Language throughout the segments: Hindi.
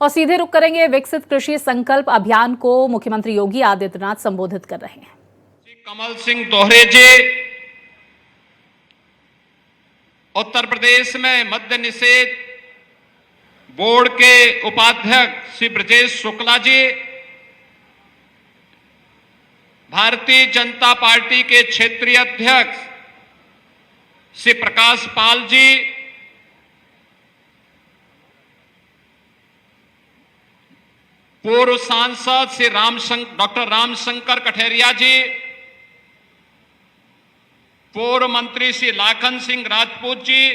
और सीधे रुक करेंगे विकसित कृषि संकल्प अभियान को। मुख्यमंत्री योगी आदित्यनाथ संबोधित कर रहे हैं। कमल सिंह दोहरे जी उत्तर प्रदेश में मद्य निषेध बोर्ड के उपाध्यक्ष श्री ब्रजेश शुक्ला जी, भारतीय जनता पार्टी के क्षेत्रीय अध्यक्ष श्री प्रकाश पाल जी, पूर्व सांसद श्री डॉक्टर रामशंकर कठेरिया जी, पूर्व मंत्री श्री लाखन सिंह राजपूत जी,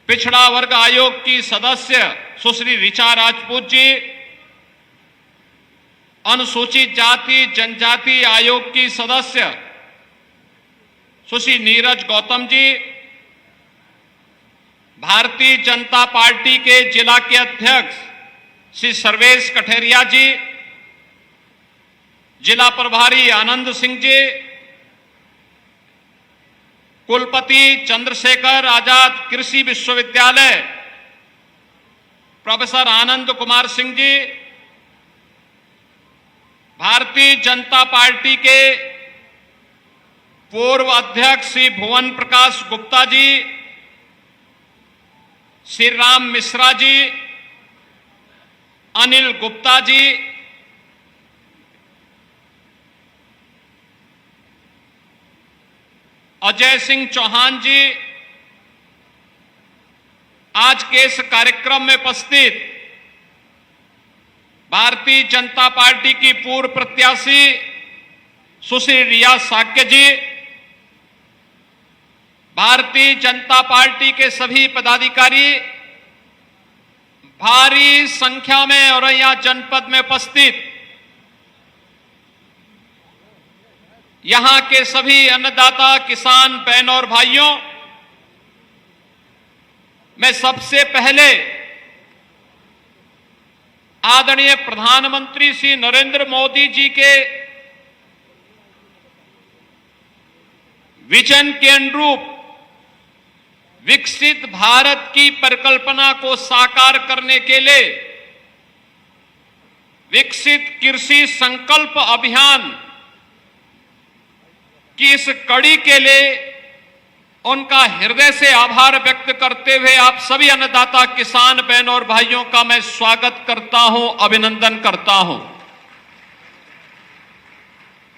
पिछड़ा वर्ग आयोग की सदस्य सुश्री ऋचा राजपूत जी, अनुसूचित जाति जनजाति आयोग की सदस्य सुश्री नीरज गौतम जी, भारतीय जनता पार्टी के जिला के अध्यक्ष श्री सर्वेश कठेरिया जी, जिला प्रभारी आनंद सिंह जी, कुलपति चंद्रशेखर आजाद कृषि विश्वविद्यालय प्रोफेसर आनंद कुमार सिंह जी, भारतीय जनता पार्टी के पूर्व अध्यक्ष श्री भुवन प्रकाश गुप्ता जी, श्री राम मिश्रा जी, अनिल गुप्ता जी, अजय सिंह चौहान जी, आज के इस कार्यक्रम में उपस्थित भारतीय जनता पार्टी की पूर्व प्रत्याशी सुश्री रिया साक्य जी, भारतीय जनता पार्टी के सभी पदाधिकारी, भारी संख्या में औरैया जनपद में उपस्थित यहां के सभी अन्नदाता किसान बहनों और भाइयों, मैं सबसे पहले आदरणीय प्रधानमंत्री श्री नरेंद्र मोदी जी के विजन के अनुरूप विकसित भारत की परिकल्पना को साकार करने के लिए विकसित कृषि संकल्प अभियान की इस कड़ी के लिए उनका हृदय से आभार व्यक्त करते हुए आप सभी अन्नदाता किसान बहनों और भाइयों का मैं स्वागत करता हूं, अभिनंदन करता हूं।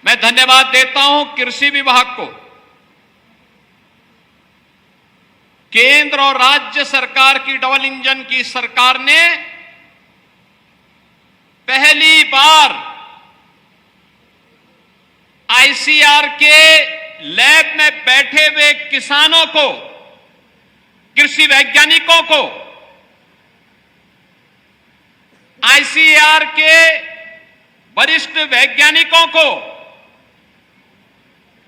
मैं धन्यवाद देता हूं कृषि विभाग को, केंद्र और राज्य सरकार की डबल इंजन की सरकार ने पहली बार आईसीआर के लैब में बैठे हुए किसानों को, कृषि वैज्ञानिकों को, आईसीआर के वरिष्ठ वैज्ञानिकों को,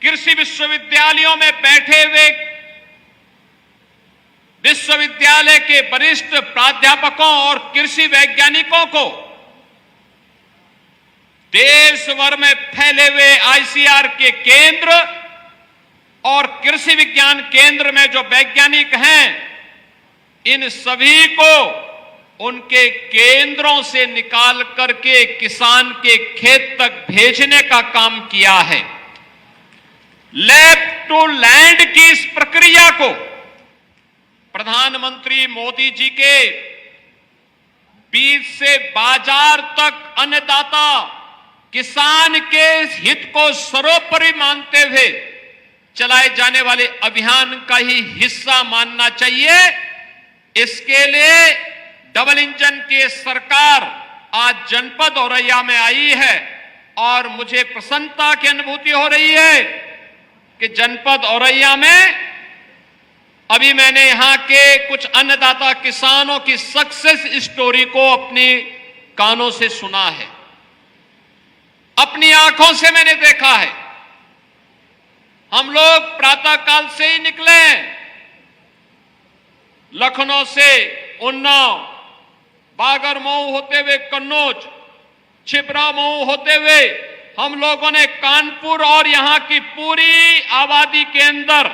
कृषि विश्वविद्यालयों में बैठे हुए विश्वविद्यालय के वरिष्ठ प्राध्यापकों और कृषि वैज्ञानिकों को, देश भर में फैले हुए आईसीआर के केंद्र और कृषि विज्ञान केंद्र में जो वैज्ञानिक हैं, इन सभी को उनके केंद्रों से निकाल करके किसान के खेत तक भेजने का काम किया है। लैब टू लैंड की इस प्रक्रिया को प्रधानमंत्री मोदी जी के बीज से बाजार तक अन्नदाता किसान के हित को सर्वोपरि मानते हुए चलाए जाने वाले अभियान का ही हिस्सा मानना चाहिए। इसके लिए डबल इंजन की सरकार आज जनपद औरैया में आई है और मुझे प्रसन्नता की अनुभूति हो रही है कि जनपद औरैया में अभी मैंने यहां के कुछ अन्नदाता किसानों की सक्सेस स्टोरी को अपनी कानों से सुना है, अपनी आंखों से मैंने देखा है। हम लोग प्रातःकाल से ही निकले, लखनऊ से उन्नाव, बागरमऊ होते हुए कन्नौज, छिबरामऊ होते हुए हम लोगों ने कानपुर और यहां की पूरी आबादी के अंदर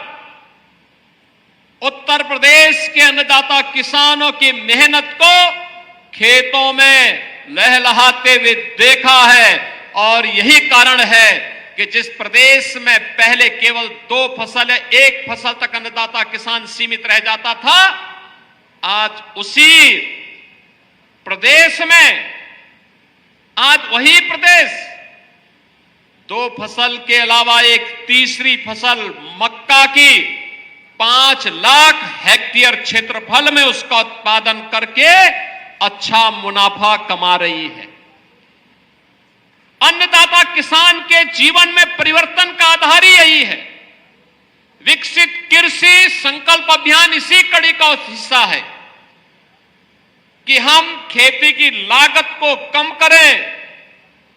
उत्तर प्रदेश के अन्नदाता किसानों की मेहनत को खेतों में लहलहाते हुए देखा है। और यही कारण है कि जिस प्रदेश में पहले केवल 2 फसल या 1 फसल तक अन्नदाता किसान सीमित रह जाता था, आज उसी प्रदेश में, आज वही प्रदेश 2 फसल के अलावा एक तीसरी फसल मक्का की 5 लाख हेक्टेयर क्षेत्रफल में उसका उत्पादन करके अच्छा मुनाफा कमा रही है। अन्नदाता किसान के जीवन में परिवर्तन का आधार ही यही है। विकसित कृषि संकल्प अभियान इसी कड़ी का हिस्सा है कि हम खेती की लागत को कम करें,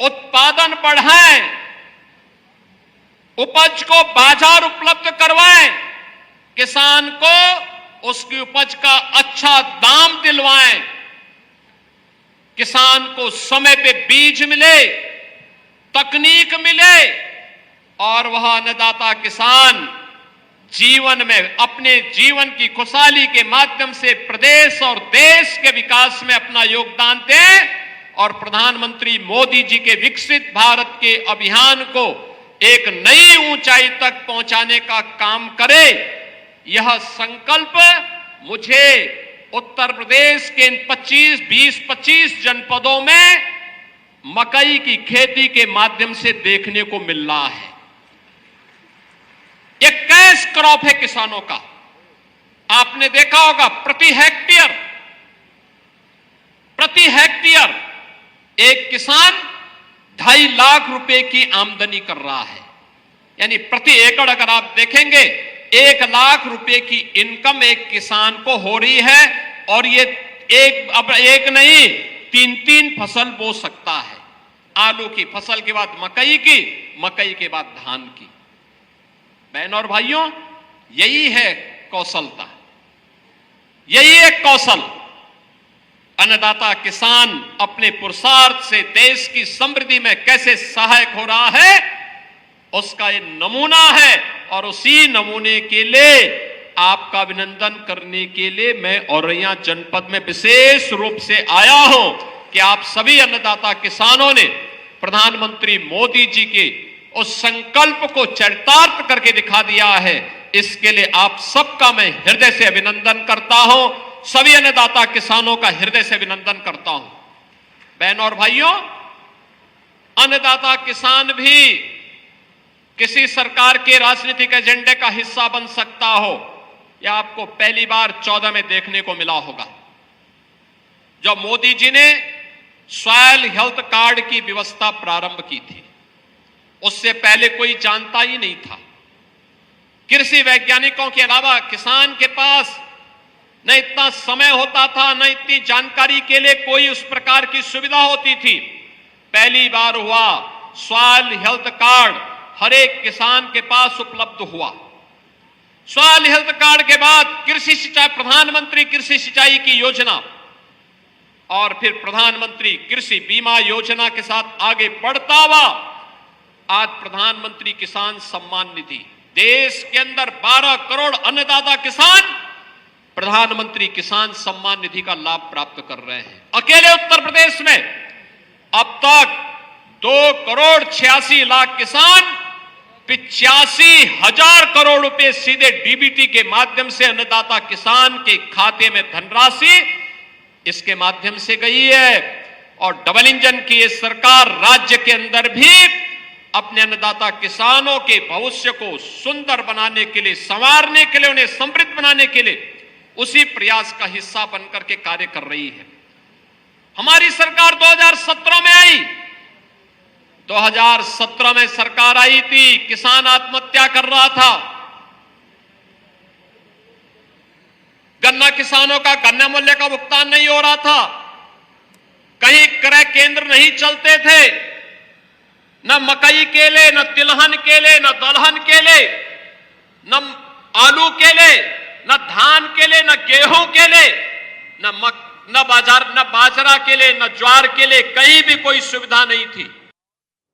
उत्पादन बढ़ाएं, उपज को बाजार उपलब्ध करवाएं, किसान को उसकी उपज का अच्छा दाम दिलवाएं, किसान को समय पे बीज मिले, तकनीक मिले और वह अन्नदाता किसान जीवन में अपने जीवन की खुशहाली के माध्यम से प्रदेश और देश के विकास में अपना योगदान दें और प्रधानमंत्री मोदी जी के विकसित भारत के अभियान को एक नई ऊंचाई तक पहुंचाने का काम करे। यह संकल्प मुझे उत्तर प्रदेश के इन 20-25 जनपदों में मकई की खेती के माध्यम से देखने को मिल रहा है। यह कैश क्रॉप है किसानों का। आपने देखा होगा प्रति हेक्टेयर एक किसान 2.5 लाख रुपए की आमदनी कर रहा है। यानी प्रति एकड़ अगर आप देखेंगे 1 लाख रुपए की इनकम एक किसान को हो रही है। और ये अब एक नहीं 3 फसल बो सकता है। आलू की फसल के बाद मकई की, मकई के बाद धान की। बहनों और भाइयों, यही है कौशलता, यही एक कौशल। अन्नदाता किसान अपने पुरुषार्थ से देश की समृद्धि में कैसे सहायक हो रहा है, उसका ये नमूना है। और उसी नमूने के लिए आपका अभिनंदन करने के लिए मैं औरैया जनपद में विशेष रूप से आया हूं कि आप सभी अन्नदाता किसानों ने प्रधानमंत्री मोदी जी के उस संकल्प को चरितार्थ करके दिखा दिया है। इसके लिए आप सबका मैं हृदय से अभिनंदन करता हूं। सभी अन्नदाता किसानों का हृदय से अभिनंदन करता हूं। बहनों और भाइयों, अन्नदाता किसान भी किसी सरकार के राजनीतिक एजेंडे का हिस्सा बन सकता हो, यह आपको पहली बार 14 में देखने को मिला होगा, जब मोदी जी ने सॉइल हेल्थ कार्ड की व्यवस्था प्रारंभ की थी। उससे पहले कोई जानता ही नहीं था। कृषि वैज्ञानिकों के अलावा किसान के पास न इतना समय होता था, न इतनी जानकारी के लिए कोई उस प्रकार की सुविधा होती थी। पहली बार हुआ सॉइल हेल्थ कार्ड हर एक किसान के पास उपलब्ध हुआ। सॉइल हेल्थ कार्ड के बाद कृषि सिंचाई, प्रधानमंत्री कृषि सिंचाई की योजना और फिर प्रधानमंत्री कृषि बीमा योजना के साथ आगे बढ़ता हुआ आज प्रधानमंत्री किसान सम्मान निधि। देश के अंदर 12 करोड़ अन्नदाता किसान प्रधानमंत्री किसान सम्मान निधि का लाभ प्राप्त कर रहे हैं। अकेले उत्तर प्रदेश में अब तक 2 करोड़ 86 लाख किसान 85,000 करोड़ रुपए सीधे डीबीटी के माध्यम से अन्नदाता किसान के खाते में धनराशि इसके माध्यम से गई है। और डबल इंजन की ये सरकार राज्य के अंदर भी अपने अन्नदाता किसानों के भविष्य को सुंदर बनाने के लिए, संवारने के लिए, उन्हें समृद्ध बनाने के लिए उसी प्रयास का हिस्सा बनकर के कार्य कर रही है। हमारी सरकार 2017 में आई। 2017 में सरकार आई थी, किसान आत्महत्या कर रहा था। गन्ना किसानों का गन्ना मूल्य का भुगतान नहीं हो रहा था। कहीं क्रय केंद्र नहीं चलते थे, न मकई के लिए, न तिलहन के लिए, न दलहन के लिए, न आलू के लिए, न धान के लिए, न गेहूं के लिए, न बाजरा के लिए, न ज्वार के लिए, कहीं भी कोई सुविधा नहीं थी।